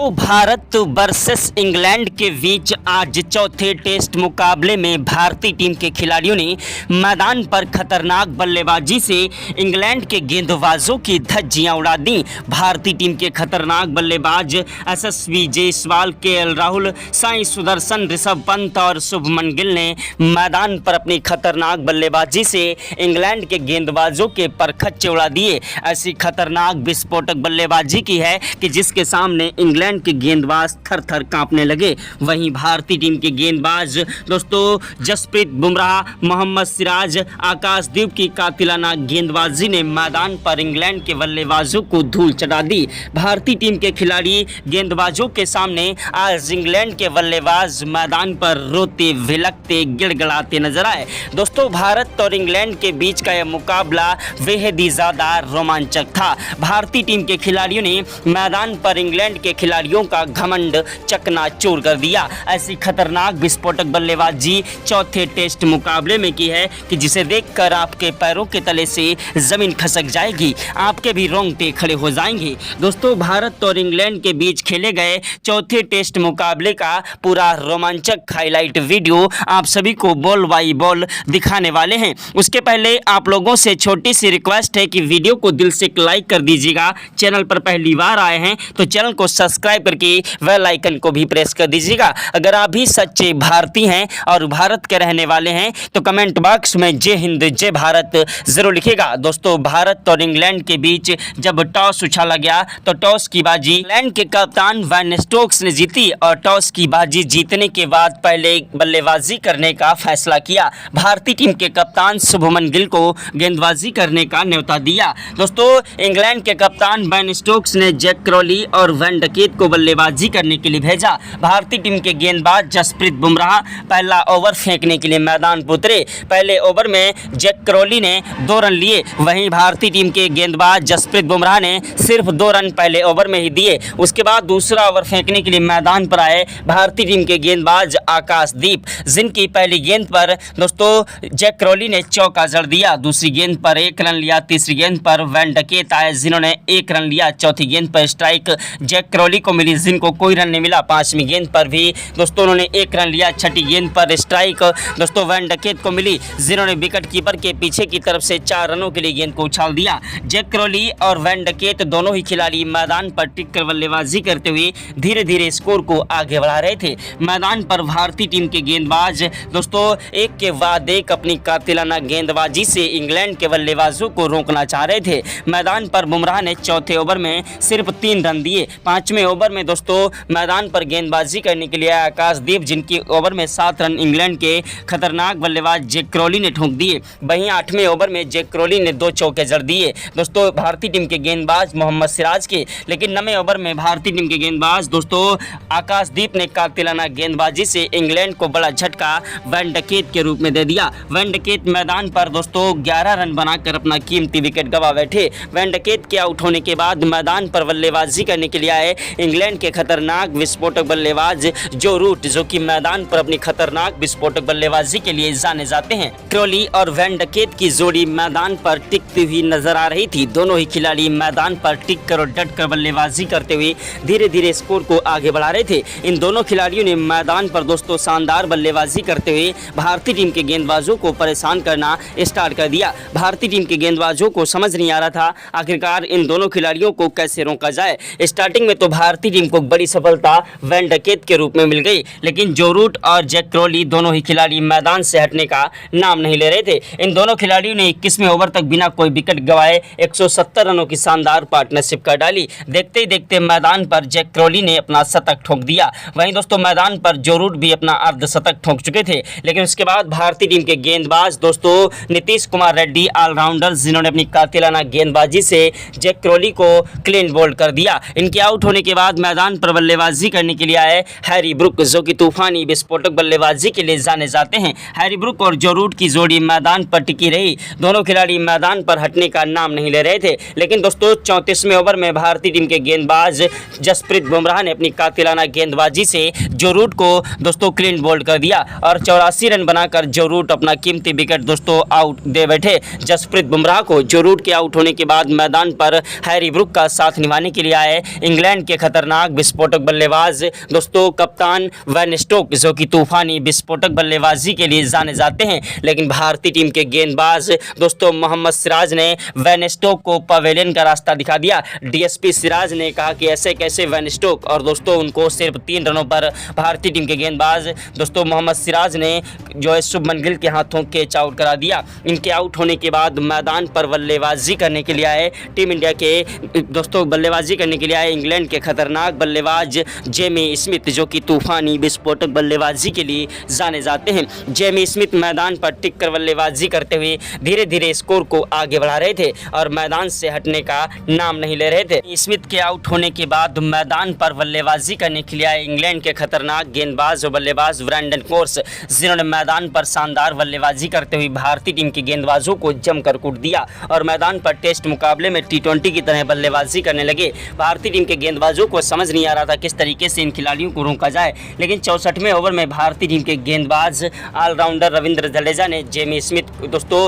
दोस्तों Bharat versus England के बीच आज चौथे टेस्ट मुकाबले में भारतीय टीम के खिलाड़ियों ने मैदान पर खतरनाक बल्लेबाजी से इंग्लैंड के गेंदबाजों की धज्जियां उड़ा दी। भारतीय टीम के खतरनाक बल्लेबाज यशस्वी जायसवाल, केएल राहुल, साई सुदर्शन, ऋषभ पंत और शुभमन गिल ने मैदान पर अपनी खतरनाक बल्लेबाजी से इंग्लैंड के गेंदबाजों के परखच्चे उड़ा दिए। ऐसी खतरनाक विस्फोटक बल्लेबाजी की है कि जिसके सामने इंग्लैंड के गेंदबाज थर थर कांपने लगे। वहीं भारतीय टीम के गेंदबाज दोस्तों जसप्रीत बुमराह, मोहम्मद सिराज, आकाशदीप की कातिलाना गेंदबाजी ने मैदान पर इंग्लैंड के बल्लेबाजों को धूल चढ़ा दी। भारतीय टीम के खिलाड़ी गेंदबाजों के सामने आज इंग्लैंड के बल्लेबाज मैदान पर रोते भिलकते गिड़गिड़ाते नजर आए। दोस्तों भारत और इंग्लैंड के बीच का यह मुकाबला बेहद ही ज़्यादा रोमांचक था। भारतीय टीम के खिलाड़ियों ने मैदान पर इंग्लैंड के खिलाड़ियों का घमंड चकनाचूर कर दिया। ऐसी खतरनाक विस्फोटक बल्लेबाजी चौथे टेस्ट मुकाबले में की है कि जिसे देखकर आपके पैरों के तले से जमीन खसक जाएगी, आपके भी रोंगटे खड़े हो जाएंगे। दोस्तों भारत और इंग्लैंड के बीच खेले गए चौथे टेस्ट मुकाबले का पूरा रोमांचक हाईलाइट वीडियो आप सभी को बॉल बाई बॉल दिखाने वाले हैं। उसके पहले आप लोगों से छोटी सी रिक्वेस्ट है कि वीडियो को दिल से लाइक कर दीजिएगा। चैनल पर पहली बार आए हैं तो चैनल को सब्सक्राइब करके बेल आइकन को भी प्रेस कर दीजिएगा। अगर आप भी सच्चे भारतीय हैं और भारत के रहने वाले हैं तो कमेंट बॉक्स में जय हिंद जय भारत जरूर लिखिएगा। दोस्तों भारत और इंग्लैंड के बीच जब टॉस उछाला गया तो टॉस की बाजी इंग्लैंड के कप्तान बेन स्टोक्स ने जीती और टॉस की बाजी जीतने के बाद पहले बल्लेबाजी करने का फैसला किया। भारतीय टीम के कप्तान शुभमन गिल को गेंदबाजी करने का न्योता दिया। दोस्तों इंग्लैंड के कप्तान बेन स्टोक्स ने जैक क्रॉली और वैन डकेट को बल्लेबाजी करने के लिए भेजा। भारतीय टीम के गेंदबाज जसप्रीत बुमराह पहला ओवर फेंकने के लिए मैदान पर उतरे। पहले ओवर में जैक क्रॉली ने 2 रन लिए, वहीं भारतीय टीम के गेंदबाज जसप्रीत बुमराह ने सिर्फ 2 रन पहले ओवर में ही दिए। उसके बाद दूसरा ओवर फेंकने के लिए मैदान पर आए भारतीय टीम के गेंदबाज आकाशदीप, जिनकी पहली गेंद पर दोस्तों जैक क्रॉली ने चौका जड़ दिया। दूसरी गेंद पर 1 रन लिया। तीसरी गेंद पर वैन डकेट आए जिन्होंने 1 रन लिया। चौथी गेंद पर स्ट्राइक जैक क्रॉली को मिली जिनको कोई रन नहीं मिला। 5वीं गेंद पर भी दोस्तों उन्होंने 1 रन लिया। छठी गेंद पर स्ट्राइक दोस्तों वैन डकेट को मिली जिन्होंने विकेट कीपर के पीछे की तरफ से 4 रनों के लिए गेंद को उछाल दिया। जैक क्रॉली और वैन डकेट दोनों ही खिलाड़ी मैदान पर टिककर बल्लेबाजी करते हुए धीरे धीरे स्कोर को आगे बढ़ा रहे थे। मैदान पर भारतीय टीम के गेंदबाज दोस्तों एक के बाद एक अपनी कातिलाना गेंदबाजी से इंग्लैंड के बल्लेबाजों को रोकना चाह रहे थे। मैदान पर बुमराह ने चौथे ओवर में सिर्फ 3 रन दिए। 5वें ओवर में दोस्तों मैदान पर गेंदबाजी करने के लिए आकाशदीप, जिनकी ओवर में 7 रन इंग्लैंड के खतरनाक बल्लेबाज जैक क्रॉली ने ठोक दिए। वहीं 8वें ओवर में जैक क्रॉली ने 2 चौके जड़ दिए दोस्तों भारतीय टीम के गेंदबाज मोहम्मद सिराज के। लेकिन 9वें ओवर में भारतीय टीम के गेंदबाज दोस्तों आकाशदीप ने कातिलाना गेंदबाजी से इंग्लैंड को बड़ा झटका वैन डकेट के रूप में दे दिया। वैन डकेट मैदान पर दोस्तों 11 रन बनाकर अपना कीमती विकेट गंवा बैठे। वैन डकेट के आउट होने के बाद मैदान पर बल्लेबाजी करने के लिए आए इंग्लैंड के खतरनाक विस्फोटक बल्लेबाज जो रूट, जो कि मैदान पर अपनी खतरनाक विस्फोटक बल्लेबाजी के लिए जाने जाते हैं। क्रॉली और वैन डकेट की जोड़ी मैदान पर टिकती हुई नजर आ रही थी। दोनों ही खिलाड़ी मैदान पर टिक कर और डट कर बल्लेबाजी करते हुए धीरे धीरे स्कोर को आगे बढ़ा रहे थे। इन दोनों खिलाड़ियों ने मैदान पर दोस्तों शानदार बल्लेबाजी करते हुए भारतीय टीम के गेंदबाजों को परेशान करना स्टार्ट कर दिया। भारतीय टीम के गेंदबाजों को समझ नहीं आ रहा था आखिरकार इन दोनों खिलाड़ियों को कैसे रोका जाए। स्टार्टिंग में तो भारतीय टीम को बड़ी सफलता वैन डकेट के रूप में मिल गई, लेकिन जो रूट और जैक क्रॉली दोनों ही खिलाड़ी मैदान से हटने का नाम नहीं ले रहे थे। इन दोनों खिलाड़ियों ने 21वें ओवर तक बिना कोई विकेट गंवाए 170 रनों की शानदार पार्टनरशिप कर डाली। देखते ही देखते मैदान पर जैक क्रॉली ने अपना शतक ठोक दिया। वहीं दोस्तों मैदान पर जो रूट भी अपना अर्धशतक ठोक चुके थे। लेकिन उसके बाद भारतीय टीम के गेंदबाज दोस्तों नीतीश कुमार रेड्डी ऑलराउंडर, जिन्होंने अपनी कातिलाना गेंदबाजी से जैक क्रॉली को क्लीन बोल्ड कर दिया। इनके आउट होने के बाद मैदान पर बल्लेबाजी करने के लिए आए हैरी ब्रुक, जो कि तूफानी विस्फोटक बल्लेबाजी के लिए जाने जाते हैं। हैरी ब्रुक और जो रूट की जोड़ी मैदान पर टिकी रही। दोनों खिलाड़ी मैदान पर हटने का नाम नहीं ले रहे थे। लेकिन दोस्तों 34वें ओवर में भारतीय टीम के गेंदबाज जसप्रीत बुमराह ने अपनी कातिलाना गेंदबाजी से जो रूट को दोस्तों क्लीन बोल्ड कर दिया और 84 रन बनाकर जो रूट अपना कीमती विकेट दोस्तों आउट दे बैठे जसप्रीत बुमराह को। जो रूट के आउट होने के बाद मैदान पर हैरी ब्रुक का साथ निभाने के लिए आए इंग्लैंड के खतरनाक विस्फोटक बल्लेबाज दोस्तों कप्तान वैन स्टोक, जो कि तूफानी विस्फोटक बल्लेबाजी के लिए जाने जाते हैं। लेकिन भारतीय टीम के गेंदबाज दोस्तों मोहम्मद सिराज ने वैन स्टोक को पवेलियन का रास्ता दिखा दिया। डीएसपी सिराज ने कहा कि ऐसे कैसे वैन स्टोक, और दोस्तों उनको सिर्फ 3 रनों पर भारतीय टीम के गेंदबाज दोस्तों मोहम्मद सिराज ने जो है शुभमन गिल के हाथों कैच आउट करा दिया। इनके आउट होने के बाद मैदान पर बल्लेबाजी करने के लिए आए टीम इंडिया के दोस्तों बल्लेबाजी करने के लिए आए इंग्लैंड के खतरनाक बल्लेबाज जेमी स्मिथ, जो कि तूफानी विस्फोटक बल्लेबाजी के लिए जाने जाते हैं। जेमी स्मिथ मैदान पर टिक कर बल्लेबाजी करते हुए धीरे धीरे स्कोर को आगे बढ़ा रहे थे और मैदान से हटने का नाम नहीं ले रहे थे। स्मिथ के आउट होने के बाद मैदान पर बल्लेबाजी करने के लिए आए इंग्लैंड के खतरनाक गेंदबाज और बल्लेबाज ब्रैंडन कोर्स, जिन्होंने मैदान पर शानदार बल्लेबाजी करते हुए भारतीय टीम के गेंदबाजों को जमकर कूट दिया और मैदान पर टेस्ट मुकाबले में टी20 की तरह बल्लेबाजी करने लगे। भारतीय टीम के गेंदबाजों को समझ नहीं आ रहा था किस तरीके से इन खिलाड़ियों को रोका जाए, लेकिन 64वें ओवर में भारतीय टीम के गेंदबाज ऑलराउंडर रविंद्र जडेजा ने जेमी स्मिथ दोस्तों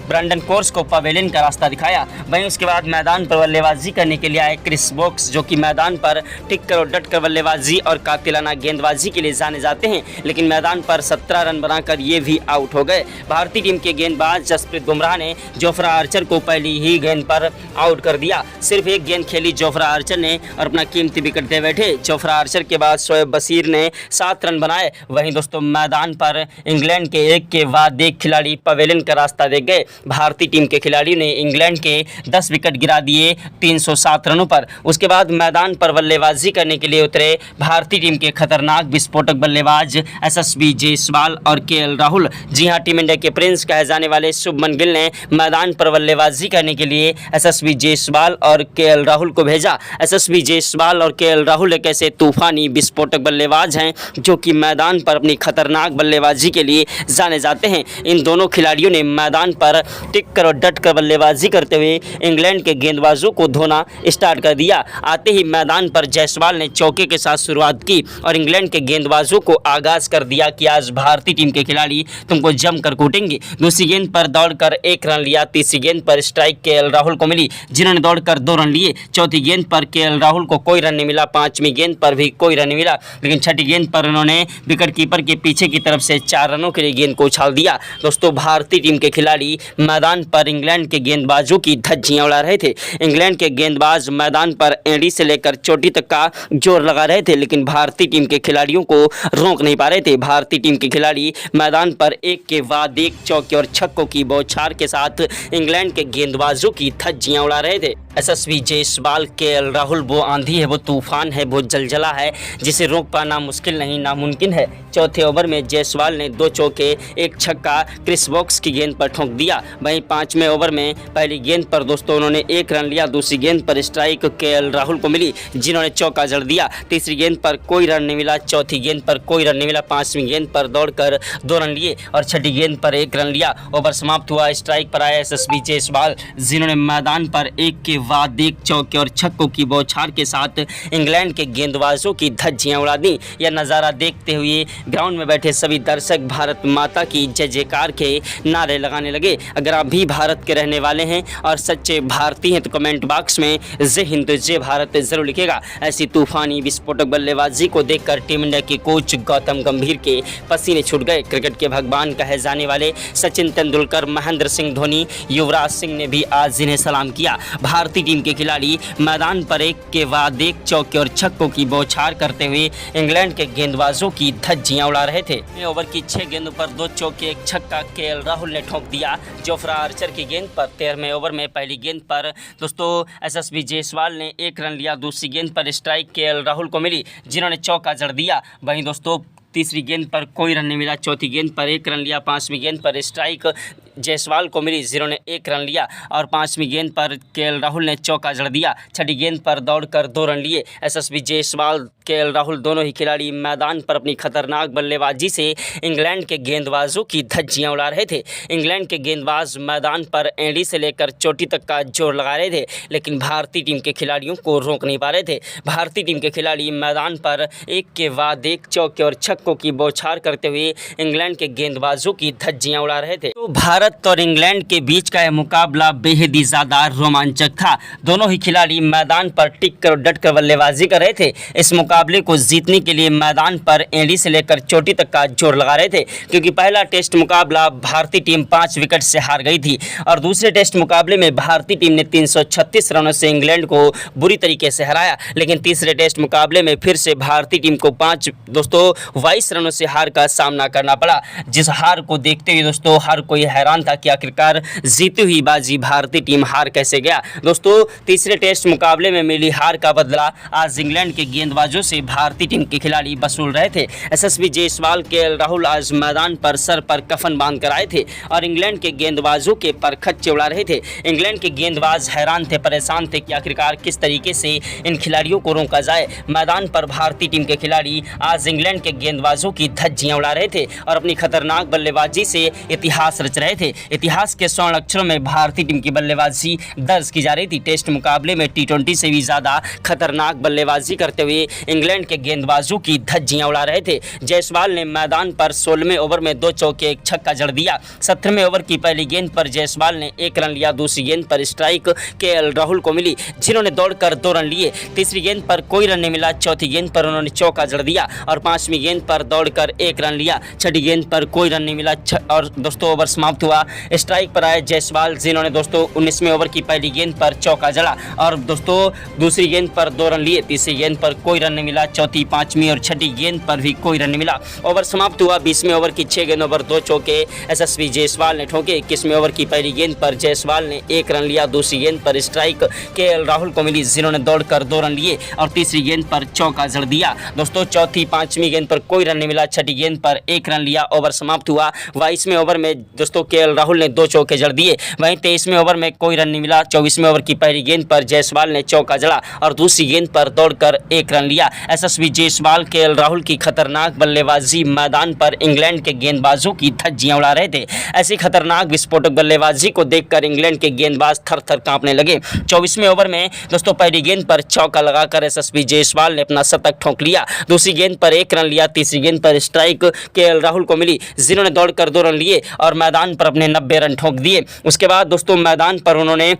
ब्रैंडन कोर्स को पवेलियन का रास्ता दिखाया। वहीं उसके बाद मैदान पर बल्लेबाजी करने के लिए आए क्रिस वोक्स, जो कि मैदान पर टिक कर और डट कर बल्लेबाजी और कातिलाना गेंदबाजी के लिए जाने जाते हैं, लेकिन मैदान पर 17 रन बनाकर ये भी आउट हो गए। भारतीय टीम के गेंदबाज जसप्रीत बुमराह ने जोफ्रा आर्चर को पहली ही गेंद पर आउट कर दिया। सिर्फ एक गेंद खेली जोफ्रा आर्चर ने और अपना कीमती विकेट दे बैठे। जोफ्रा आर्चर के बाद शोएब बशीर ने 7 रन बनाए। वहीं दोस्तों मैदान पर इंग्लैंड के एक के बाद एक खिलाड़ी पवेलियन का रास्ता देख गए। भारतीय टीम के खिलाड़ियों ने इंग्लैंड के 10 विकेट गिरा दिए 307 रनों पर। उसके बाद मैदान पर बल्लेबाजी करने के लिए उतरे भारतीय टीम के खतरनाक विस्फोटक बल्लेबाज एसएसवी जायसवाल और केएल राहुल। जी हां, टीम इंडिया के प्रिंस कहे जाने वाले शुभमन गिल ने मैदान पर बल्लेबाजी करने के लिए एसएसवी जायसवाल और केएल राहुल को भेजा। एसएसवी जायसवाल और केएल राहुल एक ऐसे तूफानी विस्फोटक बल्लेबाज हैं जो कि मैदान पर अपनी खतरनाक बल्लेबाजी के लिए जाने जाते हैं। इन दोनों खिलाड़ियों ने मैदान पर टिक कर और डट कर बल्लेबाजी करते हुए इंग्लैंड के गेंदबाजों को धोना स्टार्ट कर दिया। आते ही मैदान पर जायसवाल ने चौके के साथ शुरुआत की और इंग्लैंड के गेंदबाजों को आगाज कर दिया कि आज भारतीय टीम के खिलाड़ी तुमको जमकर कूटेंगे। दूसरी गेंद पर दौड़कर 1 रन लिया। तीसरी गेंद पर स्ट्राइक केएल राहुल को मिली, जिन्होंने दौड़कर 2 रन लिए। चौथी गेंद पर केएल राहुल को कोई रन नहीं मिला। 5वीं गेंद पर भी कोई रन नहीं मिला, लेकिन छठी गेंद पर उन्होंने विकेट कीपर के पीछे की तरफ से 4 रनों के लिए गेंद को उछाल दिया। दोस्तों भारतीय टीम के खिलाड़ी मैदान पर इंग्लैंड के गेंदबाजों की धज्जियां उड़ा रहे थे। इंग्लैंड के गेंदबाज मैदान पर एड़ी से लेकर चोटी तक का जोर लगा रहे थे, लेकिन भारतीय टीम के खिलाड़ियों को रोक नहीं पा रहे थे। भारतीय टीम के खिलाड़ी मैदान पर एक के बाद एक चौके और छक्कों की बौछार के साथ इंग्लैंड के गेंदबाजों की धज्जियां उड़ा रहे थे। एसएसवी जायसवाल, केएल राहुल वो आंधी है, वो तूफान है, वो जलजला है जिसे रोक पाना मुश्किल नहीं नामुमकिन है। चौथे ओवर में जायसवाल ने 2 चौके 1 छक्का क्रिस वोक्स की गेंद पर ठोंक दिया। वहीं 5वें ओवर में पहली गेंद पर दोस्तों उन्होंने 1 रन लिया। दूसरी गेंद पर स्ट्राइक केएल राहुल को मिली, जिन्होंने चौका जड़ दिया। तीसरी गेंद पर कोई रन नहीं मिला। चौथी गेंद पर कोई रन नहीं मिला। 5वीं गेंद पर दौड़कर 2 रन लिए और छठी गेंद पर 1 रन लिया। ओवर समाप्त हुआ। स्ट्राइक पर आया एसएसवी जायसवाल, जिन्होंने मैदान पर एक के बाद एक चौके और छक्कों की बौछार के साथ इंग्लैंड के गेंदबाजों की धज्जियां उड़ा दी। यह नज़ारा देखते हुए ग्राउंड में बैठे सभी दर्शक भारत माता की जय जयकार के नारे लगाने लगे। अगर आप भी भारत के रहने वाले हैं और सच्चे भारतीय हैं तो कमेंट बॉक्स में जय हिंद जय भारत जरूर लिखेगा। ऐसी तूफानी विस्फोटक बल्लेबाजी को देखकर टीम इंडिया के कोच गौतम गंभीर के पसीने छूट गए। क्रिकेट के भगवान कहे जाने वाले सचिन तेंदुलकर, महेंद्र सिंह धोनी, युवराज सिंह ने भी आज इन्हें सलाम किया। भारतीय टीम के खिलाड़ी मैदान पर एक के बाद एक चौके और छक्कों की बौछार करते हुए इंग्लैंड के गेंदबाजों की धज्जियां उड़ा रहे थे। ओवर की 6 गेंदों पर 2 चौके 1 छक्का केएल राहुल ने ठोक दिया। जोफ्रा आर्चर की गेंद पर 13वें ओवर में पहली गेंद पर दोस्तों एसएसवी जायसवाल ने 1 रन लिया। दूसरी गेंद पर स्ट्राइक केएल राहुल को मिली, जिन्होंने चौका जड़ दिया। वहीं दोस्तों तीसरी गेंद पर कोई रन नहीं मिला। चौथी गेंद पर 1 रन लिया। 5वीं गेंद पर स्ट्राइक जायसवाल को मिली, जिन्होंने 1 रन लिया और 5वीं गेंद पर केएल राहुल ने चौका जड़ दिया। छठी गेंद पर दौड़कर 2 रन लिए। एसएसवी जायसवाल, केएल राहुल दोनों ही खिलाड़ी मैदान पर अपनी खतरनाक बल्लेबाजी से इंग्लैंड के गेंदबाजों की धज्जियां उड़ा रहे थे। इंग्लैंड के गेंदबाज मैदान पर एड़ी से लेकर चोटी तक का जोर लगा रहे थे, लेकिन भारतीय टीम के खिलाड़ियों को रोक नहीं पा रहे थे। भारतीय टीम के खिलाड़ी मैदान पर एक के बाद एक चौके और छक्कों की बौछार करते हुए इंग्लैंड के गेंदबाजों की धज्जियां उड़ा रहे थे। तो भारत और इंग्लैंड के बीच का यह मुकाबला बेहद ही ज़्यादा रोमांचक था। दोनों ही खिलाड़ी मैदान पर टिक कर डट कर बल्लेबाजी कर रहे थे। इस मुकाबले को जीतने के लिए मैदान पर एड़ी से लेकर चोटी तक का जोर लगा रहे थे, क्योंकि पहला टेस्ट मुकाबला भारतीय टीम 5 विकेट से हार गई थी और दूसरे टेस्ट मुकाबले में भारतीय टीम ने 336 रनों से इंग्लैंड को बुरी तरीके से हराया। लेकिन तीसरे टेस्ट मुकाबले में फिर से भारतीय टीम को 22 रनों से हार का सामना करना पड़ा, जिस हार को देखते हुए दोस्तों हर कोई हैरान था कि आखिरकार जीती हुई बाजी भारतीय टीम हार कैसे गया। दोस्तों तीसरे टेस्ट मुकाबले में मिली हार का बदला आज इंग्लैंड के गेंदबाजों से भारतीय टीम के खिलाड़ी वसूल रहे थे। यशस्वी जायसवाल, केएल राहुल आज मैदान पर सर पर कफन बांध कर आए थे और इंग्लैंड के गेंदबाजों के पर खच्चे उड़ा रहे थे। इंग्लैंड के गेंदबाज हैरान थे, परेशान थे कि आखिरकार किस तरीके से इन खिलाड़ियों को रोका जाए। मैदान पर भारतीय टीम के खिलाड़ी आज इंग्लैंड के गेंदबाजों की धज्जियां उड़ा रहे थे और अपनी खतरनाक बल्लेबाजी से इतिहास रच रहे थे। इतिहास के स्वर्ण अक्षरों में भारतीय टीम की बल्लेबाजी दर्ज की जा रही थी। टेस्ट मुकाबले में T20 से भी ज़्यादा खतरनाक बल्लेबाजी करते हुए इंग्लैंड के गेंदबाजों की धज्जियां उड़ा रहे थे। जायसवाल ने मैदान पर 16वें ओवर में 2 चौके 1 छक्का जड़ दिया। 17वें ओवर की पहली गेंद पर जायसवाल ने 1 रन लिया। दूसरी गेंद पर स्ट्राइक केएल राहुल को मिली, जिन्होंने दौड़कर 2 रन लिए। तीसरी गेंद पर कोई रन नहीं मिला। चौथी गेंद पर उन्होंने चौका जड़ दिया और 5वीं गेंद पर दौड़कर 1 रन लिया। छठी गेंद पर कोई रन नहीं मिला और दोस्तों ओवर समाप्त हुआ। स्ट्राइक पर आए जायसवाल, जिन्होंने दोस्तों 19वें ओवर की पहली गेंद पर चौका जड़ा और दोस्तों दूसरी गेंद पर 2 रन लिए। तीसरी गेंद पर कोई रन नहीं मिला। चौथी, 5वीं और छठी गेंद पर भी कोई रन नहीं मिला। ओवर समाप्त हुआ। 20वें ओवर की 6 गेंदों पर 2 चौके यशस्वी जायसवाल ने ठोके। 21वें ओवर की पहली गेंद पर जायसवाल ने 1 रन लिया। दूसरी गेंद पर स्ट्राइक केएल राहुल को मिली, जिन्होंने दौड़कर 2 रन लिए और तीसरी गेंद पर चौका जड़ दिया। दोस्तों चौथी, 5वीं गेंद पर कोई रन नहीं मिला। छठी गेंद पर 1 रन लिया। ओवर समाप्त हुआ। 22वें ओवर में दोस्तों केएल राहुल ने 2 चौके जड़ दिए। वहीं 23वें ओवर में कोई रन नहीं मिला। 24वें ओवर की पहली गेंद पर जायसवाल ने चौका जड़ा और दूसरी गेंद पर दौड़कर 1 रन लिया। यशस्वी जायसवाल, केएल राहुल की खतरनाक बल्लेबाजी मैदान पर इंग्लैंड के गेंदबाजों की धज्जियां उड़ा रहे थे। ऐसी खतरनाक विस्फोटक बल्लेबाजी को देखकर इंग्लैंड के गेंदबाज थर-थर कांपने लगे। 24वें ओवर में दोस्तों पहली गेंद पर चौका लगाकर यशस्वी जायसवाल ने अपना शतक ठोक लिया। दूसरी गेंद पर 1 रन लिया। तीसरी गेंद पर स्ट्राइक केएल राहुल को मिली, जिन्होंने दौड़कर 2 रन लिए और मैदान पर अपने 90 रन ठोक दिए। उसके बाद दोस्तों मैदान पर उन्होंने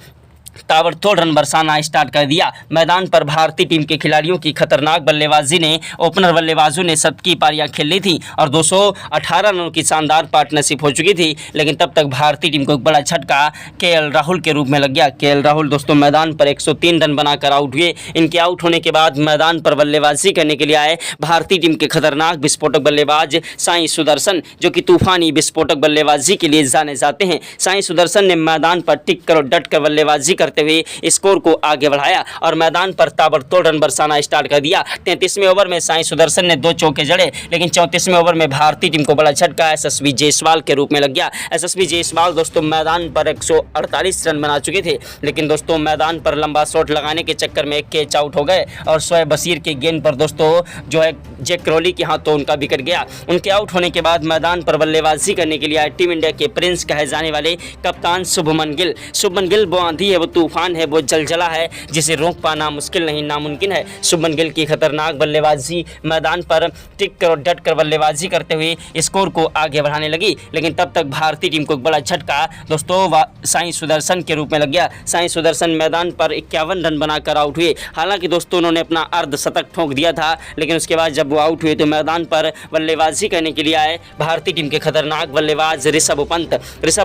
ताबड़तोड़ रन बरसाना स्टार्ट कर दिया। मैदान पर भारतीय टीम के खिलाड़ियों की खतरनाक बल्लेबाजी ने ओपनर बल्लेबाजों ने सबकी पारियां खेल ली थी और 218 रनों की शानदार पार्टनरशिप हो चुकी थी। लेकिन तब तक भारतीय टीम को एक बड़ा झटका केएल राहुल के रूप में लग गया। केएल राहुल दोस्तों मैदान पर 103 रन बनाकर आउट हुए। इनके आउट होने के बाद मैदान पर बल्लेबाजी करने के लिए आए भारतीय टीम के खतरनाक विस्फोटक बल्लेबाज साई सुदर्शन, जो कि तूफानी विस्फोटक बल्लेबाजी के लिए जाने जाते हैं। साई सुदर्शन ने मैदान पर टिक कर और डट कर बल्लेबाजी करते हुए स्कोर को आगे बढ़ाया और मैदान पर ताबड़तोड़ रन बरसाना स्टार्ट कर दिया। 33वें ओवर में साई सुदर्शन ने 2 चौके जड़े, लेकिन 34वें ओवर में भारतीय टीम को बड़ा झटका यशस्वी जायसवाल के रूप में लग गया। यशस्वी जायसवाल दोस्तों मैदान पर 148 रन बना चुके थे, लेकिन दोस्तों मैदान पर लंबा शॉट लगाने के चक्कर में कैच आउट हो गए और शोएब बशीर के गेंद पर दोस्तों जो है जैक क्रॉली के हाथों उनका विकेट गया। उनके आउट होने के बाद मैदान पर बल्लेबाजी करने के लिए आए टीम इंडिया के प्रिंस कहे जाने वाले कप्तान शुभमन गिल। शुभमन गिल वो आंधी है, वो तूफान है, वो जलजला है, जिसे रोक पाना मुश्किल नहीं नामुमकिन है। शुभमन गिल की खतरनाक बल्लेबाजी मैदान पर टिक कर और डट कर बल्लेबाजी करते हुए स्कोर को आगे बढ़ाने लगी। लेकिन तब तक भारतीय टीम को एक बड़ा झटका दोस्तों साई सुदर्शन के रूप में लग गया। साई सुदर्शन मैदान पर 51 रन बनाकर आउट हुए। हालांकि दोस्तों उन्होंने अपना अर्धशतक ठोक दिया था, लेकिन उसके बाद जब वो आउट हुए तो मैदान पर बल्लेबाजी करने के लिए आए भारतीय टीम के खतरनाक बल्लेबाज ऋषभ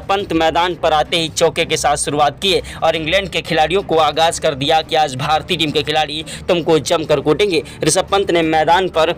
पंत मैदान पर आते ही चौके के साथ शुरुआत किए और इंग्लैंड के खिलाड़ियों को आगाज कर दिया कि आज भारतीय टीम के खिलाड़ी तुमको जमकर कूटेंगे। ऋषभ पंत ने मैदान पर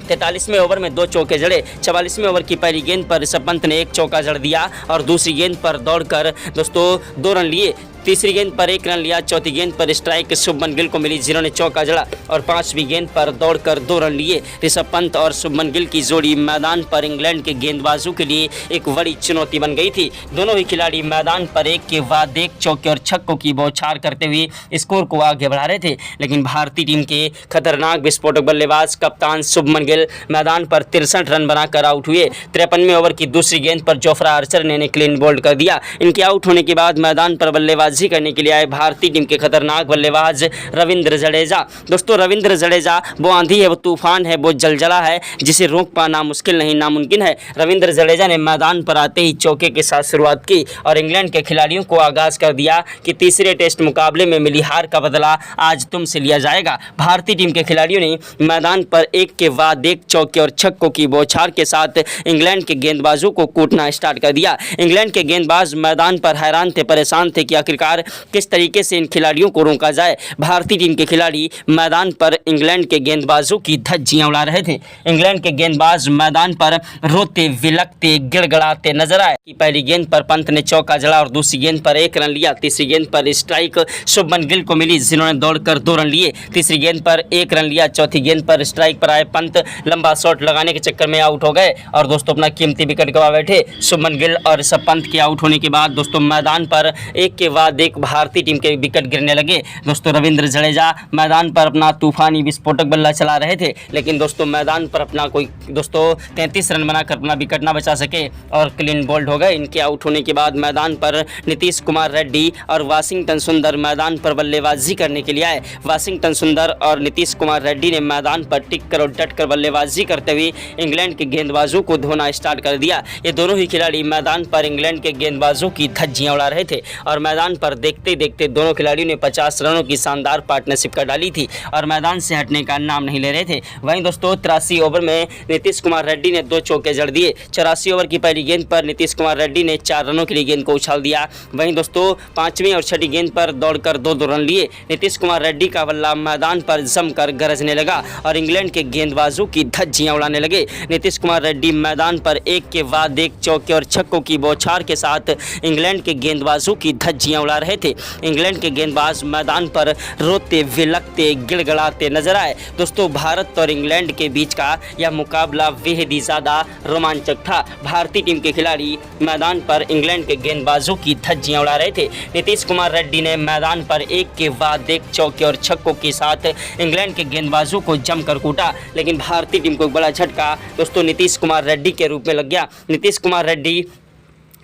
43वें ओवर में 2 चौके जड़े। 44वें ओवर की पहली गेंद पर ऋषभ पंत ने 1 चौका जड़ दिया और दूसरी गेंद पर दौड़कर दोस्तों 2 रन लिए। तीसरी गेंद पर 1 रन लिया। चौथी गेंद पर स्ट्राइक शुभमन गिल को मिली, जिन्होंने चौका जड़ा और 5वीं गेंद पर दौड़कर 2 रन लिए। ऋषभ पंत और शुभमन गिल की जोड़ी मैदान पर इंग्लैंड के गेंदबाजों के लिए एक बड़ी चुनौती बन गई थी। दोनों ही खिलाड़ी मैदान पर एक के बाद एक चौके और छक्कों की बौछार करते हुए स्कोर को आगे बढ़ा रहे थे। लेकिन भारतीय टीम के खतरनाक विस्फोटक बल्लेबाज कप्तान शुभमन गिल मैदान पर 63 रन बनाकर आउट हुए। 53वें ओवर की दूसरी गेंद पर जोफ्रा आर्चर ने क्लीन बोल्ड कर दिया। इनके आउट होने के बाद मैदान पर बल्लेबाजी बल्लेबाजी करने के लिए आए भारतीय टीम के खतरनाक बल्लेबाज रविंद्र जडेजा। दोस्तों रविंद्र जडेजा वो आंधी है, वो तूफान है, वो जलजला है जिसे रोक पाना मुश्किल नहीं नामुमकिन है। रविंद्र जडेजा ने मैदान पर आते ही चौके के साथ शुरुआत की और इंग्लैंड के खिलाड़ियों को आगाज कर दिया कि तीसरे टेस्ट मुकाबले में मिली हार का बदला आज तुमसे लिया जाएगा। भारतीय टीम के खिलाड़ियों ने मैदान पर एक के बाद एक चौके और छक्कों की बौछार के साथ इंग्लैंड के गेंदबाजों को कूटना स्टार्ट कर दिया। इंग्लैंड के गेंदबाज मैदान पर हैरान थे, परेशान थे कि आखिरकार किस तरीके से इन खिलाड़ियों को रोका जाए। भारतीय टीम के खिलाड़ी मैदान पर इंग्लैंड के गेंदबाजों की धज्जियां उड़ा रहे थे। इंग्लैंड के गेंदबाज मैदान पर रोते विलकते गिड़गड़ाते नजर आए कि पहली गेंद पर पंत ने चौका जड़ा और दूसरी गेंद पर 1 रन लिया। तीसरी गेंद पर स्ट्राइक शुभमन गिल को मिली जिन्होंने दौड़कर 2 रन लिए। तीसरी गेंद पर 1 रन लिया। चौथी गेंद पर स्ट्राइक पर आए पंत लंबा शॉट लगाने के चक्कर में आउट हो गए और दोस्तों अपना कीमती विकेट गंवा बैठे। शुभमन गिल और ऋषभ पंत के आउट होने के बाद दोस्तों मैदान पर एक के बाद एक भारतीय टीम के विकेट गिरने लगे। दोस्तों रविंद्र जडेजा मैदान पर अपना तूफानी विस्फोटक बल्ला चला रहे थे, लेकिन दोस्तों मैदान पर अपना कोई 33 रन बनाकर अपना विकेट ना बचा सके और क्लीन बोल्ड हो गए। इनके आउट होने के बाद मैदान पर नीतीश कुमार रेड्डी और वाशिंगटन सुंदर मैदान पर बल्लेबाजी करने के लिए आए। वाशिंगटन सुंदर और नीतीश कुमार रेड्डी ने मैदान पर टिक कर और डट कर बल्लेबाजी करते हुए इंग्लैंड के गेंदबाजों को धोना स्टार्ट कर दिया। ये दोनों ही खिलाड़ी मैदान पर इंग्लैंड के गेंदबाजों की धज्जियां उड़ा रहे थे और मैदान पर देखते देखते दोनों खिलाड़ियों ने 50 रनों की शानदार पार्टनरशिप कर डाली थी और मैदान से हटने का नाम नहीं ले रहे थे। वहीं दोस्तों 83 ओवर में नीतीश कुमार रेड्डी ने 2 चौके जड़ दिए। 84 ओवर की पहली गेंद पर नीतीश कुमार रेड्डी ने 4 रनों के लिए गेंद को उछाल दिया। वहीं दोस्तों 5वीं और 6ठी गेंद पर दौड़कर 2 रन लिए। नीतीश कुमार रेड्डी का बल्ला मैदान पर जमकर गरजने लगा और इंग्लैंड के गेंदबाजों की धज्जियां उड़ाने लगे। नीतीश कुमार रेड्डी मैदान पर एक के बाद एक चौके और छक्कों की बौछार के साथ इंग्लैंड के गेंदबाजों की धज्जियां उड़ा रहे थे। इंग्लैंड के गेंदबाज मैदान पर रोते विलकते गिड़गड़ाते नजर आए। दोस्तों भारत और इंग्लैंड के बीच का यह मुकाबला बेहद ही ज़्यादा रोमांचक था। भारतीय टीम के खिलाड़ी मैदान पर इंग्लैंड के गेंदबाजों की धज्जियां उड़ा रहे थे। नीतीश कुमार रेड्डी ने मैदान पर एक के बाद एक चौके और छक्कों के साथ इंग्लैंड के गेंदबाजों को जमकर कूटा, लेकिन भारतीय टीम को एक बड़ा झटका दोस्तों नीतीश कुमार रेड्डी के रूप में लग गया। नीतीश कुमार रेड्डी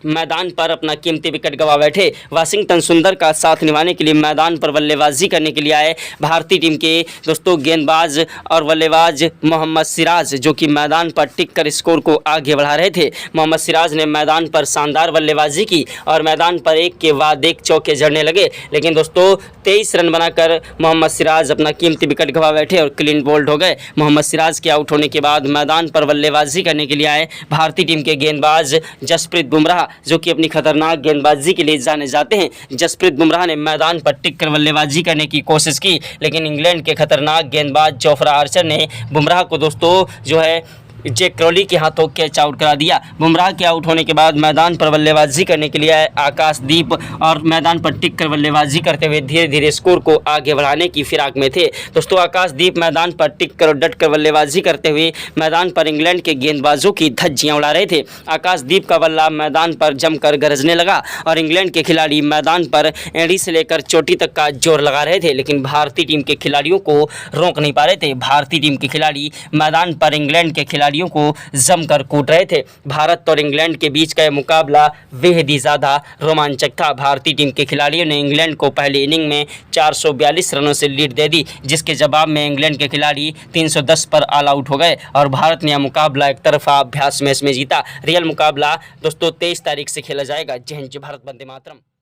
मैदान पर अपना कीमती विकेट गंवा बैठे। वाशिंगटन सुंदर का साथ निभाने के लिए मैदान पर बल्लेबाजी करने के लिए आए भारतीय टीम के दोस्तों गेंदबाज और बल्लेबाज मोहम्मद सिराज, जो कि मैदान पर टिक कर स्कोर को आगे बढ़ा रहे थे। मोहम्मद सिराज ने मैदान पर शानदार बल्लेबाजी की और मैदान पर एक के बाद एक चौके जड़ने लगे, लेकिन दोस्तों 23 रन बनाकर मोहम्मद सिराज अपना कीमती विकेट गंवा बैठे और क्लीन बोल्ड हो गए। मोहम्मद सिराज के आउट होने के बाद मैदान पर बल्लेबाजी करने के लिए आए भारतीय टीम के गेंदबाज जसप्रीत बुमराह, जो कि अपनी खतरनाक गेंदबाजी के लिए जाने जाते हैं। जसप्रीत बुमराह ने मैदान पर टिक कर बल्लेबाजी करने की कोशिश की, लेकिन इंग्लैंड के खतरनाक गेंदबाज जोफ्रा आर्चर ने बुमराह को दोस्तों जो है जैक क्रॉली के हाथों कैच आउट करा दिया। बुमराह के आउट होने के बाद मैदान पर बल्लेबाजी करने के लिए आए आकाशदीप और मैदान पर टिक कर बल्लेबाजी करते हुए धीरे धीरे स्कोर को आगे बढ़ाने की फिराक में थे। दोस्तों आकाशदीप मैदान पर टिक कर और डट कर बल्लेबाजी करते हुए मैदान पर इंग्लैंड के गेंदबाजों की धज्जियां उड़ा रहे थे। आकाशदीप का बल्ला मैदान पर जमकर गरजने लगा और इंग्लैंड के खिलाड़ी मैदान पर एड़ी से लेकर चोटी तक का जोर लगा रहे थे, लेकिन भारतीय टीम के खिलाड़ियों को रोक नहीं पा रहे थे। भारतीय टीम के खिलाड़ी मैदान पर इंग्लैंड के खिलाड़ियों को जमकर कूट रहे थे। भारत और इंग्लैंड के बीच का यह मुकाबला बेहद ही ज़्यादा रोमांचक था। भारतीय टीम के खिलाड़ियों ने इंग्लैंड को पहले इनिंग में 442 रनों से लीड दे दी, जिसके जवाब में इंग्लैंड के खिलाड़ी 310 पर ऑल आउट हो गए और भारत ने यह मुकाबला एक तरफा अभ्यास मैच में जीता। रियल मुकाबला दोस्तों 23 तारीख से खेला जाएगा। जय हिंद, जय भारत, वंदे मातरम।